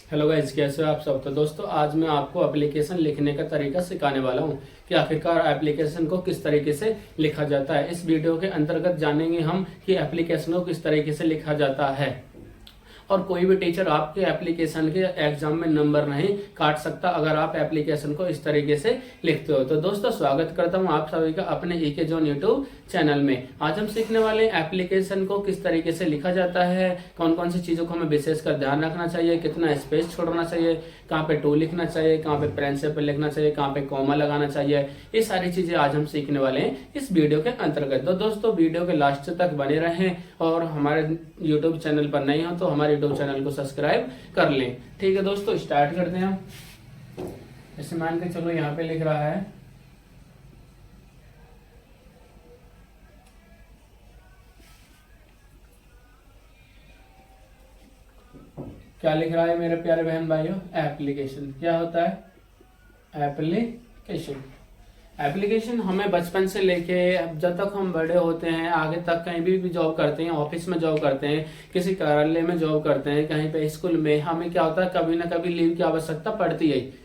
Hello guys, कैसे हो आप सब। तो दोस्तों आज मैं आपको एप्लीकेशन लिखने का तरीका सिखाने वाला हूं कि आखिरकार एप्लीकेशन को किस तरीके से लिखा जाता है। इस वीडियो के अंतर्गत जानेंगे हम कि एप्लीकेशन को किस तरीके से लिखा जाता है। और कोई भी टीचर आपके एप्लीकेशन के एग्जाम में नंबर नहीं काट सकता अगर आप एप्लीकेशन को इस तरीके से लिखते हो। तो दोस्तों स्वागत करता हूं आप सभी का अपने ईके जोन यूट्यूब चैनल में। आज हम सीखने वाले एप्लीकेशन को किस तरीके से लिखा जाता है, कौन कौन सी चीजों को हमें विशेषकर ध्यान रखना चाहिए, कितना स्पेस छोड़ना चाहिए, कहाँ पे टू लिखना चाहिए, कहाँ पे प्रिंसिपल लिखना चाहिए, कहाँ पे कॉमा लगाना चाहिए। ये सारी चीजें आज हम सीखने वाले हैं इस वीडियो के अंतर्गत। तो दोस्तों वीडियो के लास्ट तक बने रहें और हमारे यूट्यूब चैनल पर नहीं हो तो हमारे यूट्यूब चैनल को सब्सक्राइब कर लें। ठीक है दोस्तों, स्टार्ट करते हैं हम। जैसे मान के चलो यहाँ पे लिख रहा है क्या लिख रहा है मेरे प्यारे बहन भाइयों, एप्लीकेशन। क्या होता है एप्लीकेशन। एप्लीकेशन हमें बचपन से लेके अब जब तक हम बड़े होते हैं आगे तक कहीं भी जॉब करते हैं, ऑफिस में जॉब करते हैं, किसी कार्यालय में जॉब करते हैं, कहीं पे स्कूल में, हमें क्या होता है कभी ना कभी लीव की आवश्यकता पड़ती है।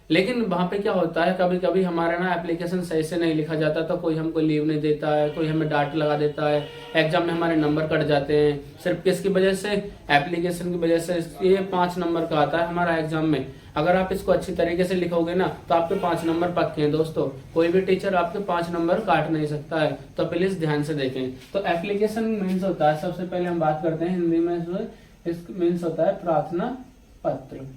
लेकिन वहां पे क्या होता है कभी कभी हमारा ना एप्लीकेशन सही से नहीं लिखा जाता तो कोई हमको लीव नहीं देता है, कोई हमें डांट लगा देता है, एग्जाम में हमारे नंबर कट जाते हैं। सिर्फ किसकी वजह से? एप्लीकेशन की वजह से। ये 5 नंबर का आता है हमारा एग्जाम में। अगर आप इसको अच्छी तरीके से लिखोगे ना तो आपके 5 नंबर पक्के हैं दोस्तों। कोई भी टीचर आपके 5 नंबर काट नहीं सकता है, तो प्लीज ध्यान से देखें। तो एप्लीकेशन मीन्स होता है, सबसे पहले हम बात करते हैं हिंदी में, इसका मीन्स होता है प्रार्थना पत्र।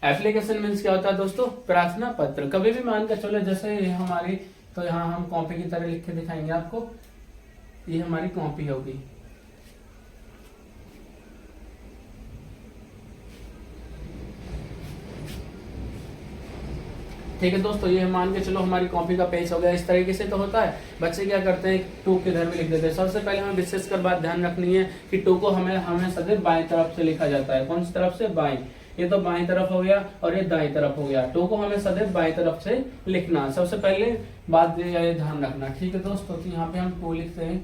एप्लीकेशन मीन्स क्या होता है दोस्तों? प्रार्थना पत्र। कभी भी मान कर चलो जैसे ये हमारी, तो यहाँ हम कॉपी की तरह लिख के दिखाएंगे आपको। ये हमारी कॉपी होगी, ठीक है दोस्तों। ये मान के चलो हमारी कॉपी का पेज हो गया। इस तरीके से तो होता है। बच्चे क्या करते हैं, टू किधर भी लिख देते हैं। सबसे पहले हमें विशेषकर बात ध्यान रखनी है कि टू को हमें हमें सदैव बाएं तरफ से लिखा जाता है। कौन सी तरफ से? बाएं। ये तो बाएं तरफ हो गया और ये दाएं तरफ हो गया। टू को हमें सदैव बाएं तरफ से लिखना, सबसे पहले बात ये ध्यान रखना। ठीक है दोस्तों, तो यहाँ पे हम टू लिखते हैं।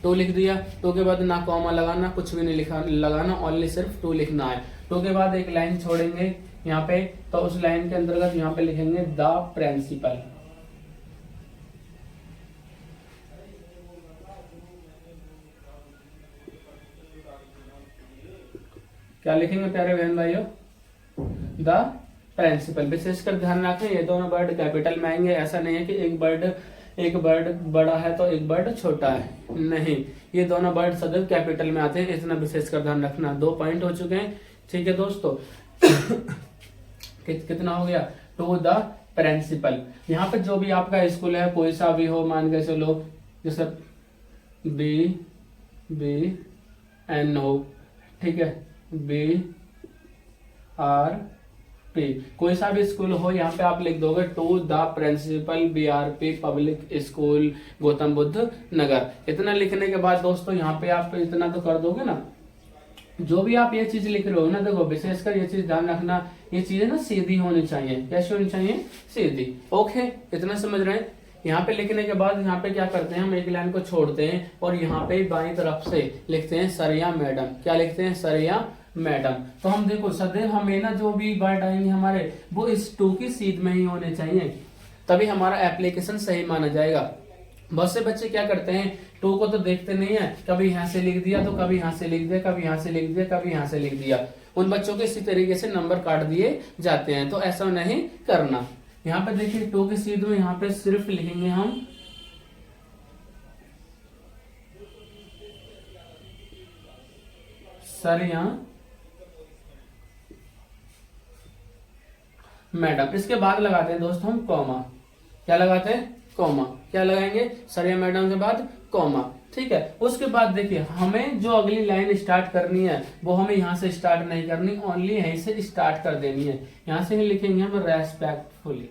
टू लिख दिया। टू के बाद ना कॉमा लगाना, कुछ भी नहीं लिखा लगाना, ओनली सिर्फ टू लिखना है। टू के बाद एक लाइन छोड़ेंगे यहाँ पे, तो उस लाइन के अंतर्गत यहाँ पे लिखेंगे द प्रिंसिपल। क्या लिखेंगे प्यारे बहन भाइयों? The principal. विशेषकर ध्यान रखें ये दोनों वर्ड कैपिटल में आएंगे। ऐसा नहीं है कि एक वर्ड बड़ा है तो एक वर्ड छोटा है, नहीं, ये दोनों वर्ड सदैव कैपिटल में आते हैं। इतना विशेषकर ध्यान रखना। 2 पॉइंट हो चुके हैं, ठीक है दोस्तों। कितना हो गया? To the principal. यहाँ पे जो भी आपका स्कूल है कोई सा भी हो, मान के चलो जैसे BN हो, ठीक है, BRP, कोई सा भी स्कूल हो, यहाँ पे आप लिख दोगे to the principal BRP public school Gautam Buddh Nagar. इतना लिखने के बाद दोस्तों यहाँ पे आप इतना तो कर दोगे ना। जो भी आप ये चीज लिख रहे हो ना, देखो विशेषकर ये चीज ध्यान रखना, ये चीजें ना सीधी होनी चाहिए। कैसी होनी चाहिए? सीधी। ओके, इतना समझ रहे हैं। यहाँ पे लिखने के बाद यहाँ पे क्या करते हैं, हम एक लाइन को छोड़ते हैं और यहाँ पे बाईं तरफ से लिखते हैं सरिया मैडम। क्या लिखते हैं? सरिया मैडम। तो हम देखो सदैव हमें ना जो भी वर्ड आएंगे हमारे, वो इस टू की सीध में ही होने चाहिए, तभी हमारा एप्लीकेशन सही माना जाएगा। बहुत से बच्चे क्या करते हैं, टू को तो देखते नहीं है, कभी यहाँ से लिख दिया तो कभी यहाँ से लिख दिया, कभी यहाँ से लिख दिया, कभी यहाँ से लिख दिया। उन बच्चों के इसी तरीके से नंबर काट दिए जाते हैं, तो ऐसा नहीं करना। यहाँ पे देखिए टू के सीध में यहाँ पे सिर्फ लिखेंगे हम सरिया मैडम। इसके बाद लगाते हैं दोस्तों हम कॉमा। क्या लगाते हैं? कॉमा। क्या लगाएंगे? सरिया मैडम के बाद कॉमा, ठीक है। उसके बाद देखिए हमें जो अगली लाइन स्टार्ट करनी है वो हमें यहाँ से स्टार्ट नहीं करनी, ओनली यहीं से स्टार्ट कर देनी है। यहाँ से ही लिखेंगे हम रेस्पेक्टफुली।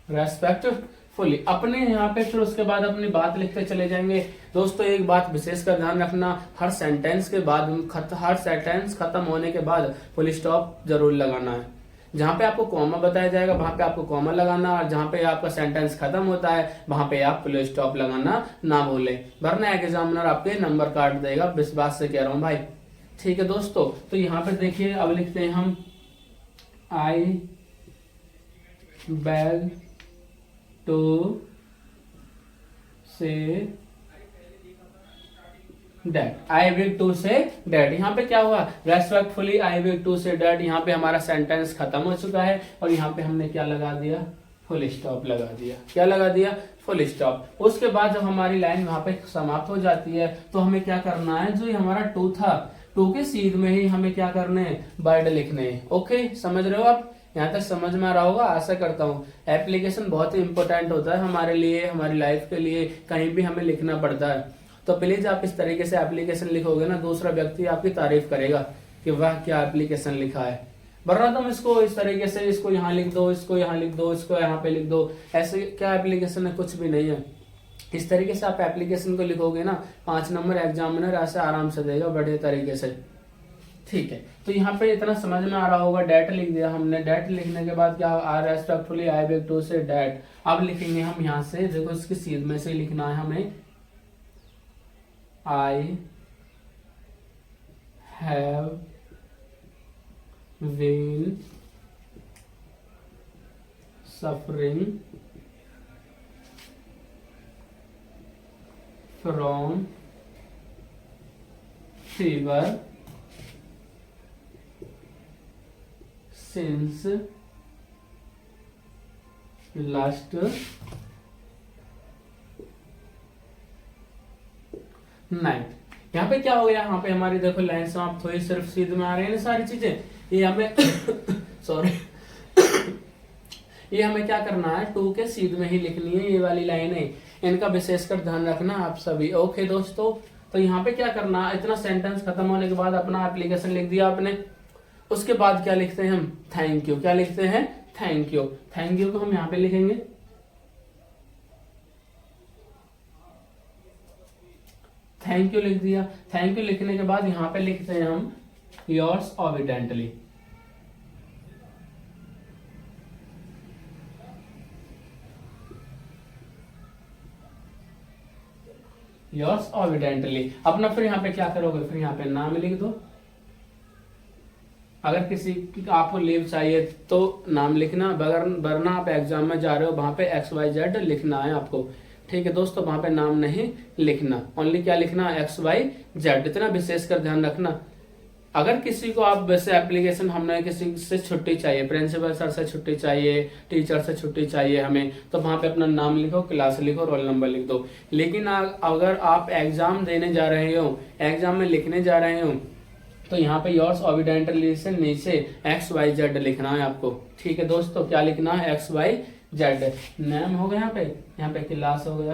रेस्पेक्टफुली फुली अपने यहाँ पे, फिर उसके बाद अपनी बात लिखते चले जाएंगे। दोस्तों एक बात विशेष कर ध्यान रखना, हर सेंटेंस के बाद हर सेंटेंस खत्म होने के बाद फुल स्टॉप जरूर लगाना है। जहां पे आपको कॉमा बताया जाएगा वहां पे आपको कॉमा लगाना, और जहां पे आपका सेंटेंस खत्म होता है वहां पे आप फुल स्टॉप लगाना ना भूलें, वरना एग्जामिनर आपके नंबर काट देगा। विश्वास से कह रहा हूं भाई, ठीक है दोस्तों। तो यहाँ पे देखिए अब लिखते हैं हम आई बैग टू से डैड, आई विल टू से डैड। यहाँ पे क्या हुआ, रेस्पेक्टफुली आई विल टू से डैड, यहाँ पे हमारा सेंटेंस खत्म हो चुका है और यहाँ पे हमने क्या लगा दिया, फुल स्टॉप लगा दिया। क्या लगा दिया, फुल स्टॉप। उसके बाद जब हमारी लाइन वहां पे समाप्त हो जाती है तो हमें क्या करना है, जो हमारा टू था, टू के सीध में ही हमें क्या करने हैं, वर्ड लिखने हैं। ओके, समझ रहे हो आप, यहाँ तक समझ में आ रहा होगा, आशा करता हूँ। एप्लीकेशन बहुत ही इंपॉर्टेंट होता है हमारे लिए, हमारी लाइफ के लिए, कहीं भी हमें लिखना पड़ता है। तो प्लीज आप इस तरीके से एप्लीकेशन लिखोगे ना, दूसरा व्यक्ति आपकी तारीफ करेगा कि वाह क्या एप्लीकेशन लिखा है। वरना तुम इसको इस तरीके से, इसको यहाँ लिख दो, इसको यहाँ लिख दो, इसको यहाँ पे लिख दो, ऐसे क्या एप्लीकेशन है, कुछ भी नहीं है। इस तरीके से आप एप्लीकेशन को लिखोगे ना, 5 नंबर एग्जामिनर ऐसे आराम से देगा, बढ़िया तरीके से। ठीक है, तो यहाँ पे इतना समझ में आ रहा होगा। डेट लिख दिया हमने, डेट लिखने के बाद क्या, रेस्पेक्टफुली आई बैक टू से डेट। अब लिखेंगे हम यहाँ से, देखो इसके सीध में से लिखना है हमें, I have been suffering from fever since last night. यहाँ पे क्या हो गया, यहाँ पे हमारी देखो लाइन समाप्त हुई, सिर्फ सीध में आ रही है ना सारी चीजें। ये हमें सॉरी ये हमें क्या करना है, टू के सीध में ही लिखनी है ये वाली लाइन है, इनका विशेषकर ध्यान रखना आप सभी। ओके दोस्तों, तो यहाँ पे क्या करना, इतना सेंटेंस खत्म होने के बाद अपना एप्लीकेशन लिख दिया आपने। उसके बाद क्या लिखते हैं हम, थैंक यू। क्या लिखते हैं, थैंक यू। थैंक यू को हम यहाँ पे लिखेंगे, थैंक यू लिख दिया। थैंक यू लिखने के बाद यहाँ पे लिखते हैं हम योर्स ऑबिडेंटली। योर्स ऑबिडेंटली अपना, फिर यहाँ पे क्या करोगे, फिर यहाँ पे नाम लिख दो। अगर किसी आपको लीव चाहिए तो नाम लिखना, वरना आप एग्जाम में जा रहे हो वहां पे XYZ लिखना है आपको। ठीक है दोस्तों, वहां पे नाम नहीं लिखना, ओनली क्या लिखना, XYZ। इतना विशेष कर ध्यान रखना। अगर किसी को आप वैसे एप्लीकेशन, हमने किसी से छुट्टी चाहिए, प्रिंसिपल सर से छुट्टी चाहिए, टीचर से छुट्टी चाहिए हमें, तो वहां पे अपना नाम लिखो, क्लास लिखो, रोल नंबर लिख दो। लेकिन अगर आप एग्जाम देने जा रहे हो, एग्जाम में लिखने जा रहे हो, तो यहाँ पे योर्स ऑबिडेंटली से नीचे XYZ लिखना है आपको। ठीक है दोस्तों, क्या लिखना है, XYZ। नेम हो गया यहाँ पे क्लास हो गया,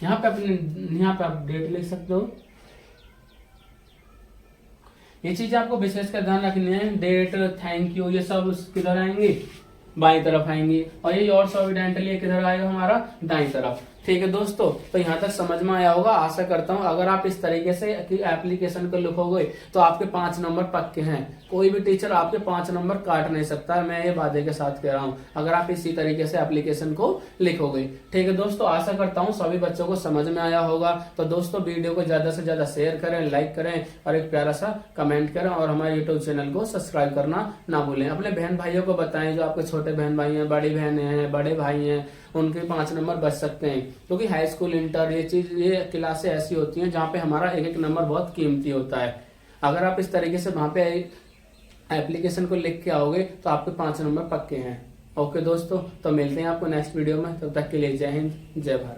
यहाँ पे आप डेट लिख सकते हो। ये चीज आपको विशेष कर ध्यान रखनी है, डेट, थैंक यू, ये सब किधर आएंगी, बाई तरफ आएंगी, और ये योर्स ऑबिडेंटली किधर आएगा, हमारा दाई तरफ। ठीक है दोस्तों, तो यहाँ तक समझ में आया होगा, आशा करता हूँ। अगर आप इस तरीके से एप्लीकेशन को लिखोगे तो आपके 5 नंबर पक्के हैं, कोई भी टीचर आपके 5 नंबर काट नहीं सकता, मैं ये वादे के साथ कह रहा हूँ, अगर आप इसी तरीके से एप्लीकेशन को लिखोगे। ठीक है दोस्तों, आशा करता हूँ सभी बच्चों को समझ में आया होगा। तो दोस्तों वीडियो को ज्यादा से ज्यादा शेयर करें, लाइक करें और एक प्यारा सा कमेंट करें, और हमारे यूट्यूब चैनल को सब्सक्राइब करना ना भूलें। अपने बहन भाइयों को बताएं, जो आपके छोटे बहन भाई हैं, बड़ी बहन हैं, बड़े भाई हैं, उनके 5 नंबर बच सकते हैं। क्योंकि हाई स्कूल, इंटर, ये क्लासें ऐसी होती हैं जहाँ पे हमारा एक एक नंबर बहुत कीमती होता है। अगर आप इस तरीके से वहां पे एप्लीकेशन को लिख के आओगे तो आपके 5 नंबर पक्के हैं। ओके दोस्तों, तो मिलते हैं आपको नेक्स्ट वीडियो में, तब तक के लिए जय हिंद, जय भारत।